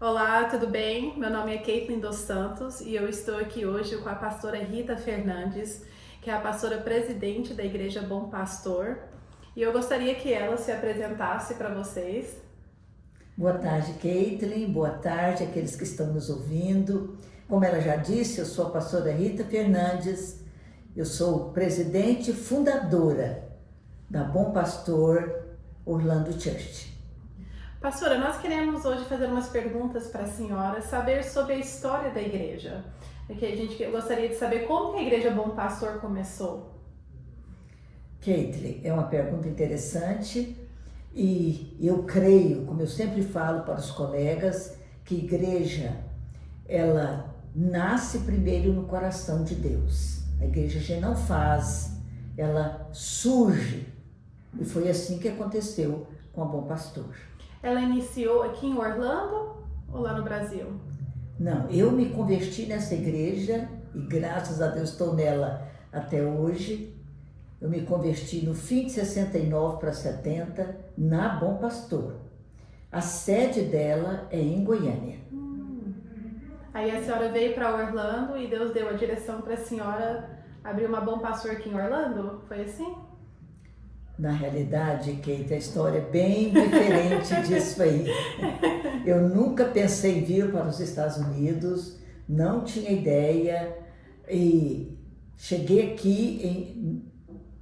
Olá, tudo bem? Meu nome é Caitlin dos Santos e eu estou aqui hoje com a pastora Rita Fernandes, que é a pastora presidente da Igreja Bom Pastor. E eu gostaria que ela se apresentasse para vocês. Boa tarde, Caitlin. Boa tarde àqueles que estão nos ouvindo. Como ela já disse, eu sou a pastora Rita Fernandes. Eu sou presidente e fundadora da Bom Pastor Orlando Church. Pastora, nós queremos hoje fazer umas perguntas para a senhora, saber sobre a história da igreja. Porque eu gostaria de saber como que a Igreja Bom Pastor começou. Caitlin, é uma pergunta interessante e eu creio, como eu sempre falo para os colegas, que igreja, ela nasce primeiro no coração de Deus. A igreja já não faz, ela surge. E foi assim que aconteceu com a Bom Pastor. Ela iniciou aqui em Orlando ou lá no Brasil? Não, eu me converti nessa igreja e graças a Deus estou nela até hoje. Eu me converti no fim de 69 para 70 na Bom Pastor. A sede dela é em Goiânia. Aí a senhora veio para Orlando e Deus deu a direção para a senhora abrir uma Bom Pastor aqui em Orlando? Foi assim? Na realidade, Kate, a história é bem diferente disso aí. Eu nunca pensei em vir para os Estados Unidos, não tinha ideia e cheguei aqui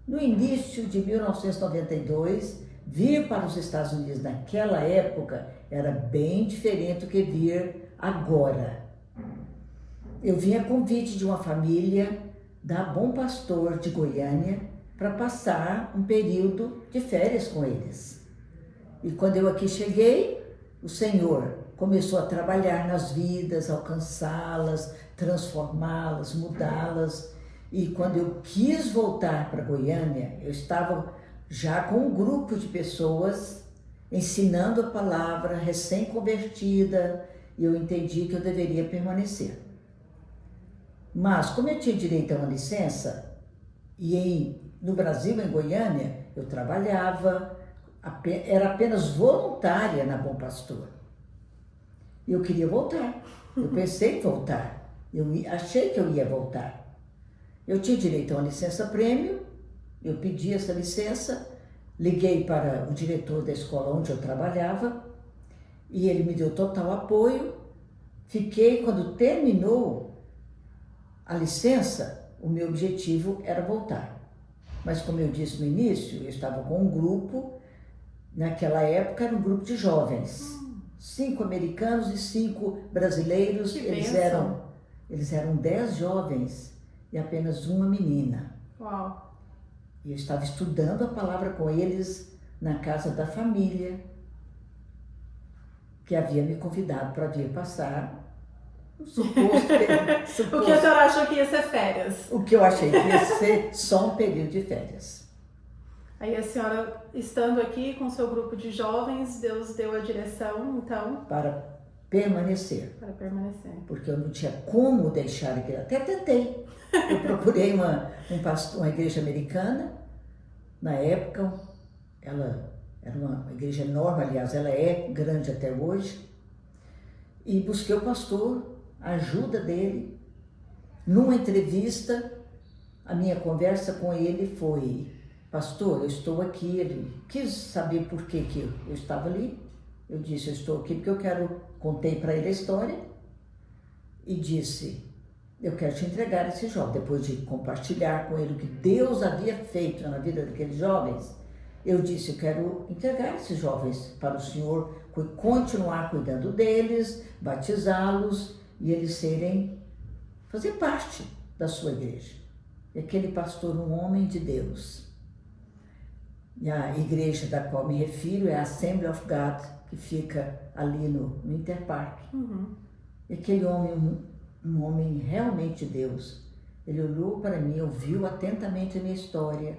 no início de 1992. Vir para os Estados Unidos naquela época era bem diferente do que vir agora. Eu vim a convite de uma família da Bom Pastor de Goiânia para passar um período de férias com eles. E quando eu aqui cheguei, o Senhor começou a trabalhar nas vidas, alcançá-las, transformá-las, mudá-las. E quando eu quis voltar para Goiânia, eu estava já com um grupo de pessoas ensinando a palavra, recém-convertida, e eu entendi que eu deveria permanecer. Mas, como eu tinha direito a uma licença, e no Brasil, em Goiânia, eu trabalhava, era apenas voluntária na Bom Pastor. E eu queria voltar, eu pensei em voltar, eu achei que eu ia voltar. Eu tinha direito a uma licença-prêmio, eu pedi essa licença, liguei para o diretor da escola onde eu trabalhava e ele me deu total apoio. Fiquei, quando terminou a licença, o meu objetivo era voltar. Mas como eu disse no início, eu estava com um grupo, naquela época era um grupo de jovens, 5 americanos e 5 brasileiros, eles eram 10 jovens e apenas uma menina. Uau! E eu estava estudando a palavra com eles na casa da família, que havia me convidado para vir passar O que a senhora achou que ia ser férias? O que eu achei que ia ser só um período de férias. Aí a senhora, estando aqui com o seu grupo de jovens, Deus deu a direção, então? Para permanecer. Para permanecer. Porque eu não tinha como deixar a igreja. Até tentei. Eu procurei uma igreja americana. Na época, ela era uma igreja enorme, aliás, ela é grande até hoje. E busquei o pastor, a ajuda dele. Numa entrevista, a minha conversa com ele foi: pastor, eu estou aqui. Ele quis saber por que eu estava ali. Eu disse: eu estou aqui porque eu quero. Contei para ele a história e disse: eu quero te entregar esse jovem. Depois de compartilhar com ele o que Deus havia feito na vida daqueles jovens, eu disse: eu quero entregar esses jovens para o Senhor, continuar cuidando deles, batizá-los e eles fazer parte da sua igreja. E aquele pastor, um homem de Deus. E a igreja da qual me refiro é a Assembly of God, que fica ali no Interpark. E aquele homem, um homem realmente de Deus, ele olhou para mim, ouviu atentamente a minha história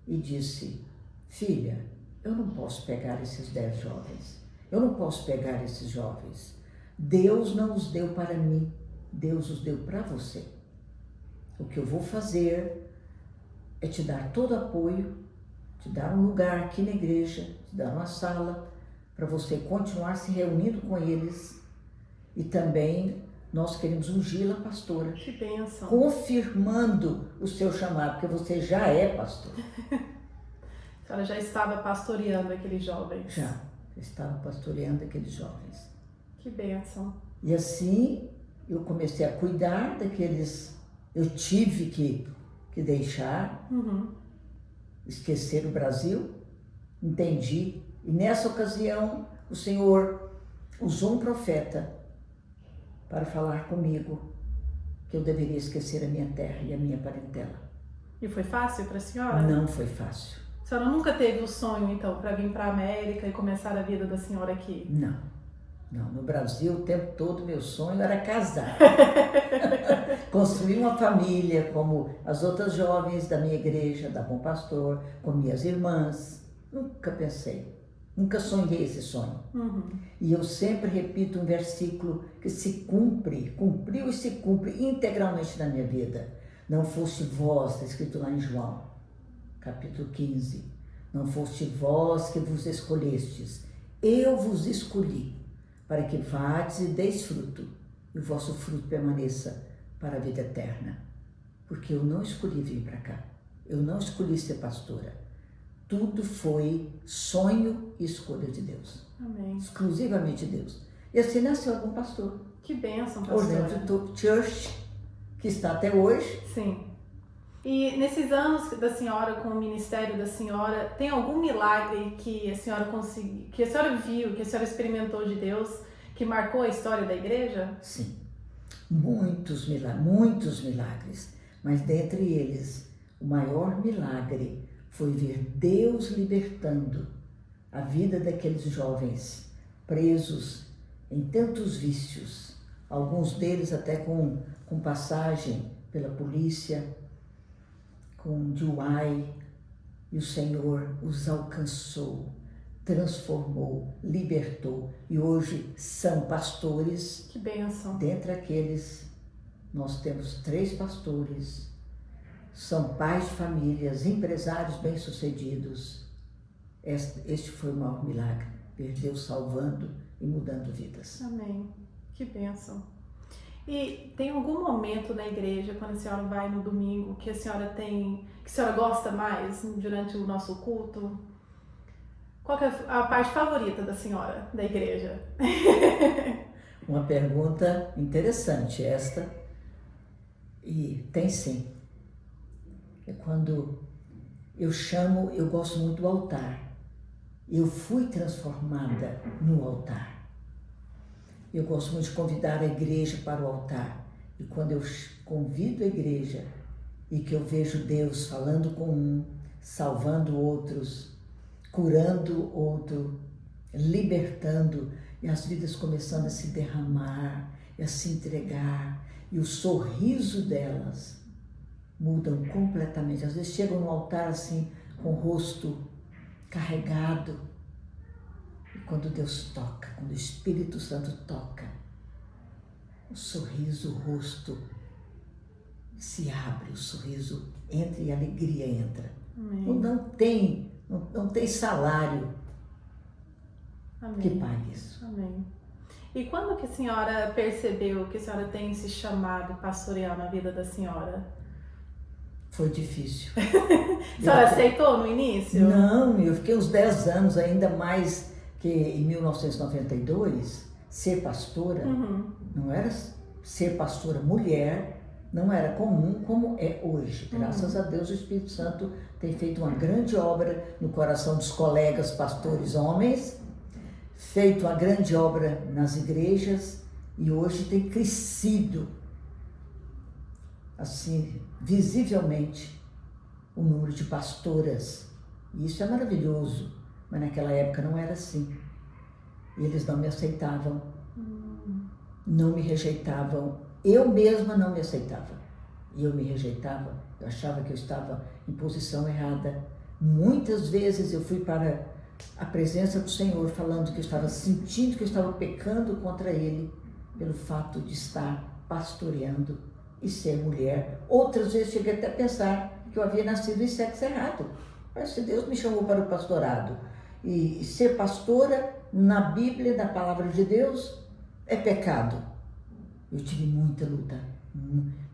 e disse: filha, eu não posso pegar esses 10 jovens. Eu não posso pegar esses jovens. Deus não os deu para mim, Deus os deu para você. O que eu vou fazer é te dar todo apoio, te dar um lugar aqui na igreja, te dar uma sala para você continuar se reunindo com eles, E também nós queremos ungí-la pastora, Que bênção. confirmando o seu chamado, porque você já é pastor. A senhora já estava pastoreando aqueles jovens. Já estava pastoreando aqueles jovens. Que bênção. E assim eu comecei a cuidar daqueles. Eu tive que deixar, esquecer o Brasil, entendi. E nessa ocasião o Senhor usou um profeta para falar comigo que eu deveria esquecer a minha terra e a minha parentela. E foi fácil para a senhora? Não foi fácil. A senhora nunca teve o sonho, então, para vir para a América e começar a vida da senhora aqui? Não. Não, no Brasil o tempo todo meu sonho era casar. Construir uma família como as outras jovens da minha igreja, da Bom Pastor, com minhas irmãs. Nunca pensei, nunca sonhei esse sonho. E eu sempre repito um versículo que se cumpre, cumpriu e se cumpre integralmente na minha vida. Não foste vós, está escrito lá em João, capítulo 15. Não foste vós que vos escolhestes, eu vos escolhi, para que vades e deis fruto, e o vosso fruto permaneça para a vida eterna. Porque eu não escolhi vir para cá, eu não escolhi ser pastora. Tudo foi sonho e escolha de Deus. Amém. Exclusivamente Deus. E assim nasceu algum pastor. Que bênção, pastora. Oriental Church, que está até hoje. Sim. E nesses anos da senhora, com o ministério da senhora, tem algum milagre que a senhora conseguiu, que a senhora viu, que a senhora experimentou de Deus, que marcou a história da igreja? Sim. Muitos milagres. Mas dentre eles, o maior milagre foi ver Deus libertando a vida daqueles jovens presos em tantos vícios, alguns deles até com passagem pela polícia, com DUI, e o Senhor os alcançou, transformou, libertou, e hoje são pastores. Que bênção. Dentre aqueles, nós temos 3 pastores, são pais de famílias, empresários bem-sucedidos. Este foi o maior milagre, ver Deus salvando e mudando vidas. Amém. Que bênção. E tem algum momento na igreja, quando a senhora vai no domingo, que a senhora gosta mais durante o nosso culto? Qual que é a parte favorita da senhora, da igreja? Uma pergunta interessante esta, e tem sim. É quando eu gosto muito do altar. Eu fui transformada no altar. Eu gosto muito de convidar a igreja para o altar. E quando eu convido a igreja e que eu vejo Deus falando com um, salvando outros, curando outro, libertando, e as vidas começando a se derramar e a se entregar, e o sorriso delas mudam completamente. Às vezes chegam no altar assim, com o rosto carregado. E quando Deus toca, quando o Espírito Santo toca, o sorriso, o rosto se abre, o sorriso entra e a alegria entra. Não tem salário. Amém. Que pague isso. Amém. E quando que a senhora percebeu que a senhora tem esse chamado pastoreal na vida da senhora? Foi difícil. A senhora aceitou no início? Não, eu fiquei uns 10 anos, ainda mais que em 1992, ser pastora, não era ser pastora mulher, não era comum como é hoje. Graças a Deus o Espírito Santo tem feito uma grande obra no coração dos colegas pastores homens, feito uma grande obra nas igrejas, e hoje tem crescido assim, visivelmente, o número de pastoras. E isso é maravilhoso, mas naquela época não era assim. Eles não me aceitavam, não me rejeitavam. Eu mesma não me aceitava. E eu me rejeitava, eu achava que eu estava em posição errada. Muitas vezes eu fui para a presença do Senhor falando que eu estava sentindo que eu estava pecando contra Ele pelo fato de estar pastoreando e ser mulher. Outras vezes cheguei até a pensar que eu havia nascido em sexo errado. Mas se Deus me chamou para o pastorado e ser pastora na Bíblia, na palavra de Deus, é pecado. Eu tive muita luta,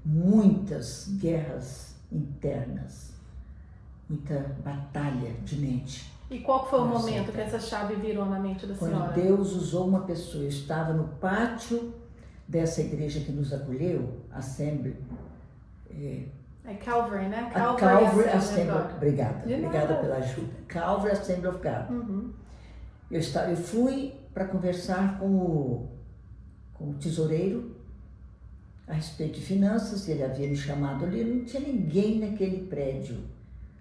muitas guerras internas, muita batalha de mente. E qual foi o momento que essa chave virou na mente da senhora? Quando Deus usou uma pessoa, eu estava no pátio dessa igreja que nos acolheu, Assembly. É Calvary, né? Calvary Assembly of God. Obrigada nada. Pela ajuda. Calvary Assembly of God. Uhum. Eu fui para conversar com o tesoureiro a respeito de finanças. Ele havia me chamado ali, não tinha ninguém naquele prédio.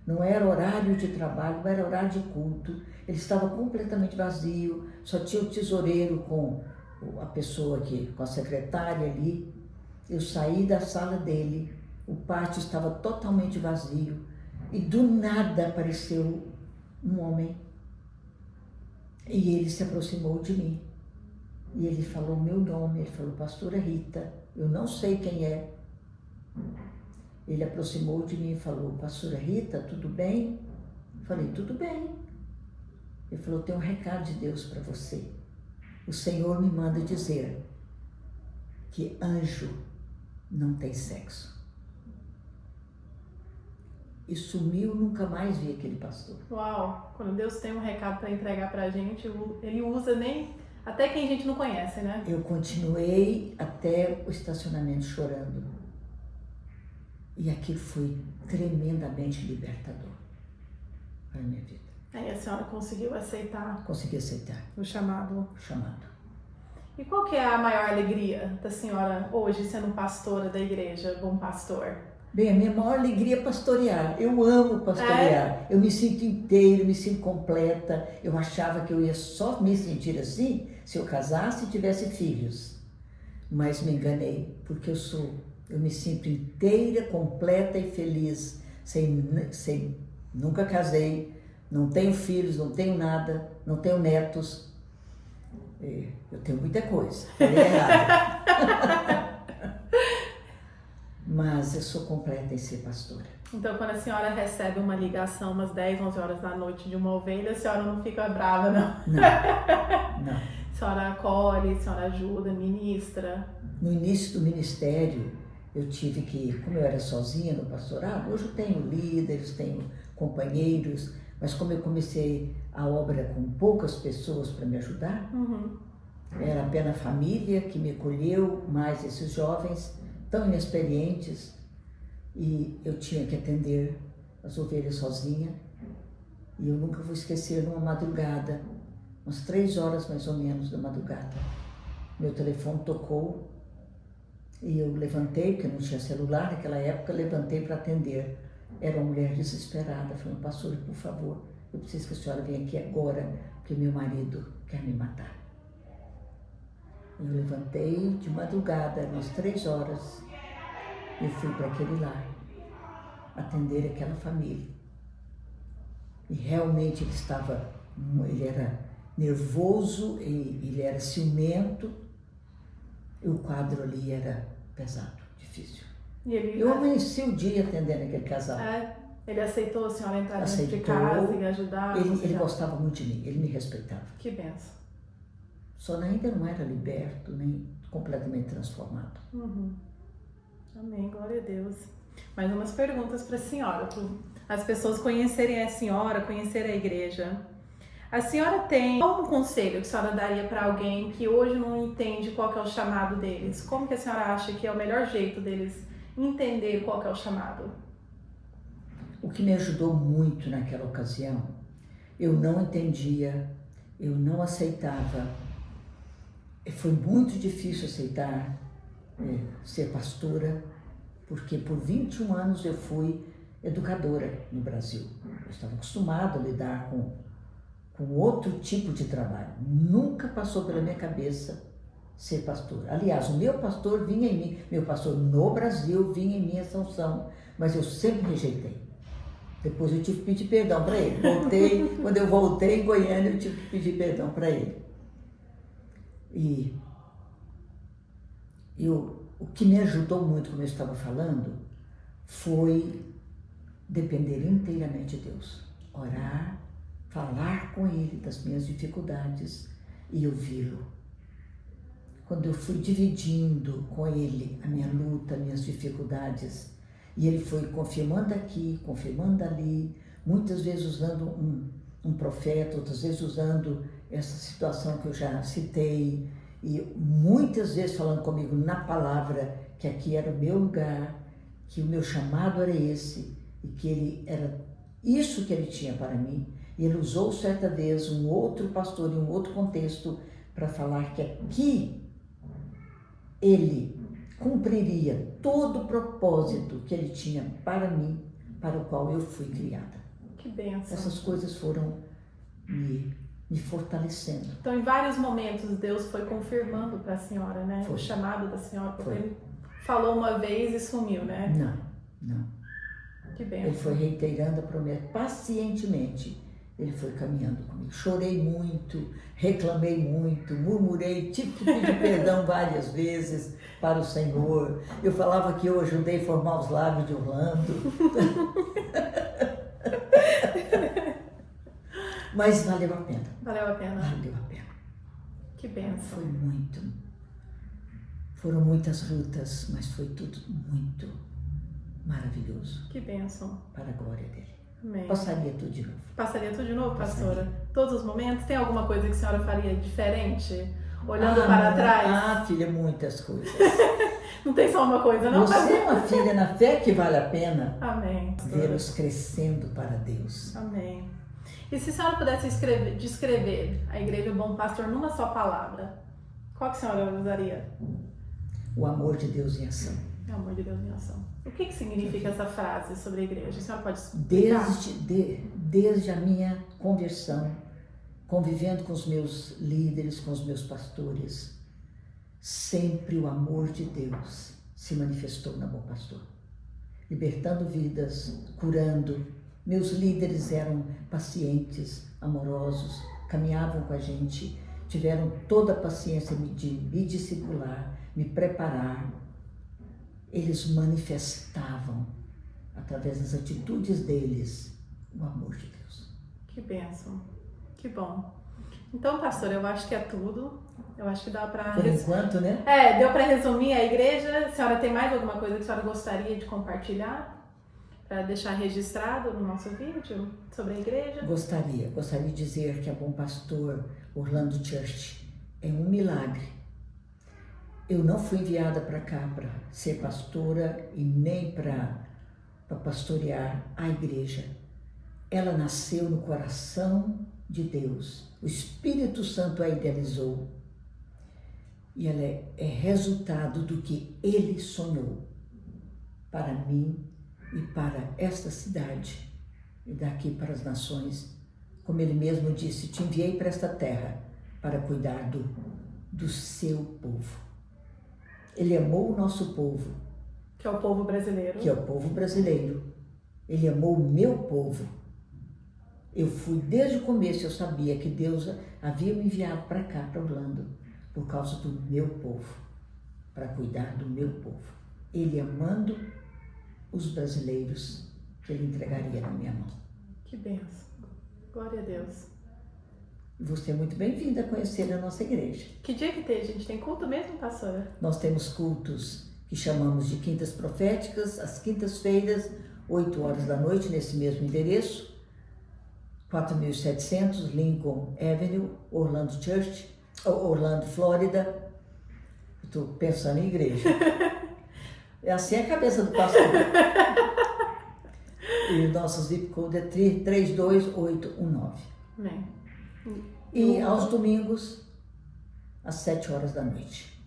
Não era horário de trabalho, não era horário de culto. Ele estava completamente vazio, só tinha o tesoureiro com a pessoa aqui, com a secretária ali. Eu saí da sala dele, o pátio estava totalmente vazio e do nada apareceu um homem. E ele se aproximou de mim. E ele falou meu nome, ele falou, pastora Rita, eu não sei quem é. Ele aproximou de mim e falou, pastora Rita, tudo bem? Eu falei, tudo bem. Ele falou, tem um recado de Deus para você. O Senhor me manda dizer que anjo não tem sexo. E sumiu, nunca mais vi aquele pastor. Uau, quando Deus tem um recado para entregar pra gente, ele usa até quem a gente não conhece, né? Eu continuei até o estacionamento chorando. E aquilo foi tremendamente libertador para a minha vida. Aí a senhora conseguiu aceitar? Consegui aceitar o chamado. O E qual que é a maior alegria da senhora hoje sendo pastora da igreja Bom Pastor? Bem, a minha maior alegria é pastorear. Eu amo pastorear. Eu me sinto inteira, me sinto completa. Eu achava que eu ia só me sentir assim se eu casasse e tivesse filhos. Mas me enganei, porque eu me sinto inteira, completa e feliz. Nunca casei, não tenho filhos, não tenho nada, não tenho netos. Eu tenho muita coisa, falei errado. Mas eu sou completa em ser pastora. Então, quando a senhora recebe uma ligação umas 10, 11 horas da noite de uma ovelha, a senhora não fica brava, não? Não. A senhora acolhe, a senhora ajuda, ministra. No início do ministério, eu tive que, como eu era sozinha no pastorado, hoje eu tenho líderes, tenho companheiros, mas como eu comecei a obra com poucas pessoas para me ajudar, era apenas a família que me acolheu, mais esses jovens tão inexperientes, e eu tinha que atender as ovelhas sozinha. E eu nunca vou esquecer, numa madrugada, umas 3 horas mais ou menos da madrugada, meu telefone tocou e eu levantei, porque não tinha celular naquela época, levantei para atender. Era uma mulher desesperada, falando, pastor, por favor, eu preciso que a senhora venha aqui agora, porque meu marido quer me matar. Eu levantei de madrugada, umas 3 horas, e fui para aquele lar, atender aquela família. E realmente ele era nervoso, ele era ciumento, e o quadro ali era pesado, difícil. Eu amanheci o dia atendendo aquele casal. Ele aceitou a senhora entrar dentro de casa e ajudar? Ele gostava muito de mim, ele me respeitava. Que benção. Só ainda não era liberto, nem completamente transformado. Amém, glória a Deus. Mais umas perguntas para a senhora, para as pessoas conhecerem a senhora, conhecerem a igreja. A senhora tem algum conselho que a senhora daria para alguém que hoje não entende qual que é o chamado deles? Como que a senhora acha que é o melhor jeito deles entender qual que é o chamado? O que me ajudou muito naquela ocasião, eu não entendia, eu não aceitava. Foi muito difícil aceitar ser pastora, porque por 21 anos eu fui educadora no Brasil. Eu estava acostumada a lidar com outro tipo de trabalho. Nunca passou pela minha cabeça ser pastora. Aliás, o meu pastor vinha em mim, meu pastor no Brasil vinha em minha sanção, mas eu sempre rejeitei. Depois eu tive que pedir perdão para ele. Quando eu voltei em Goiânia, eu tive que pedir perdão para ele. E o que me ajudou muito, como eu estava falando, foi depender inteiramente de Deus. Orar, falar com Ele das minhas dificuldades e ouvi-lo. quando eu fui dividindo com ele a minha luta, minhas dificuldades, e ele foi confirmando aqui, confirmando ali, muitas vezes usando um profeta, outras vezes usando essa situação que eu já citei, e muitas vezes falando comigo na palavra que aqui era o meu lugar, que o meu chamado era esse, e que ele era isso que ele tinha para mim. E ele usou certa vez um outro pastor em um outro contexto para falar que aqui ele cumpriria todo o propósito que ele tinha para mim, para o qual eu fui criada. Que bênção. Essas coisas foram me fortalecendo. Então, em vários momentos, Deus foi confirmando para a senhora, né? Foi. O chamado da senhora, porque Foi. ele falou uma vez e sumiu, né? Não. Que Ele bênção. foi reiterando a promessa pacientemente. Ele foi caminhando comigo. Chorei muito, reclamei muito, murmurei, tive que pedir perdão várias vezes para o Senhor. Eu falava que eu ajudei a formar os lábios de Orlando. Mas valeu a pena. Valeu a pena. Valeu a pena. Que bênção. Foram muitas lutas, mas foi tudo muito maravilhoso Que bênção. para a glória dele. Amém. Passaria tudo de novo. Passaria tudo de novo, pastora? Passaria. Todos os momentos? Tem alguma coisa que a senhora faria diferente? Olhando para trás? Filha, muitas coisas. Não tem só uma coisa, não? Você é uma filha na fé que vale a pena Amém. vê-los crescendo para Deus. Amém. E se a senhora pudesse descrever a Igreja Bom Pastor numa só palavra, qual que a senhora usaria? O amor de Deus em ação. É o amor de Deus em ação. O que significa essa frase sobre a igreja? A senhora pode explicar? Desde a minha conversão, convivendo com os meus líderes, com os meus pastores, sempre o amor de Deus se manifestou na Bom Pastor, libertando vidas, curando. Meus líderes eram pacientes, amorosos, caminhavam com a gente, tiveram toda a paciência de me discipular, me preparar. Eles manifestavam, através das atitudes deles, o amor de Deus. Que bênção, que bom. Então, pastor, eu acho que é tudo. Eu acho que dá para... Por enquanto, né? Deu para resumir a igreja. A senhora tem mais alguma coisa que a senhora gostaria de compartilhar? Para deixar registrado no nosso vídeo sobre a igreja? Gostaria de dizer que a Bom Pastor Orlando Church é um milagre. Eu não fui enviada para cá para ser pastora e nem para pastorear a igreja. Ela nasceu no coração de Deus. O Espírito Santo a idealizou. E ela é resultado do que Ele sonhou para mim e para esta cidade e daqui para as nações. Como Ele mesmo disse, te enviei para esta terra para cuidar do seu povo. Ele amou o nosso povo. Que é o povo brasileiro. Que é o povo brasileiro. Ele amou o meu povo. Eu fui desde o começo, eu sabia que Deus havia me enviado para cá, para Orlando, por causa do meu povo, para cuidar do meu povo. Ele amando os brasileiros, que Ele entregaria na minha mão. Que bênção. Glória a Deus. Você é muito bem-vinda a conhecer a nossa igreja. Que dia que tem, gente? Tem culto mesmo, pastora? Nós temos cultos que chamamos de quintas proféticas, às quintas-feiras, 8 horas da noite, nesse mesmo endereço, 4700 Lincoln Avenue, Orlando Church, Orlando, Flórida. Estou pensando em igreja. É assim a cabeça do pastor. E o nosso zip code é 32819. Amém. E aos domingos, às 7 horas da noite.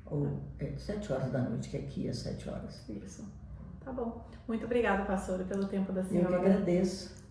Ou 7 horas da noite, que aqui é 7 horas. Isso. Tá bom. Muito obrigada, pastora, pelo tempo da senhora. Eu que agradeço.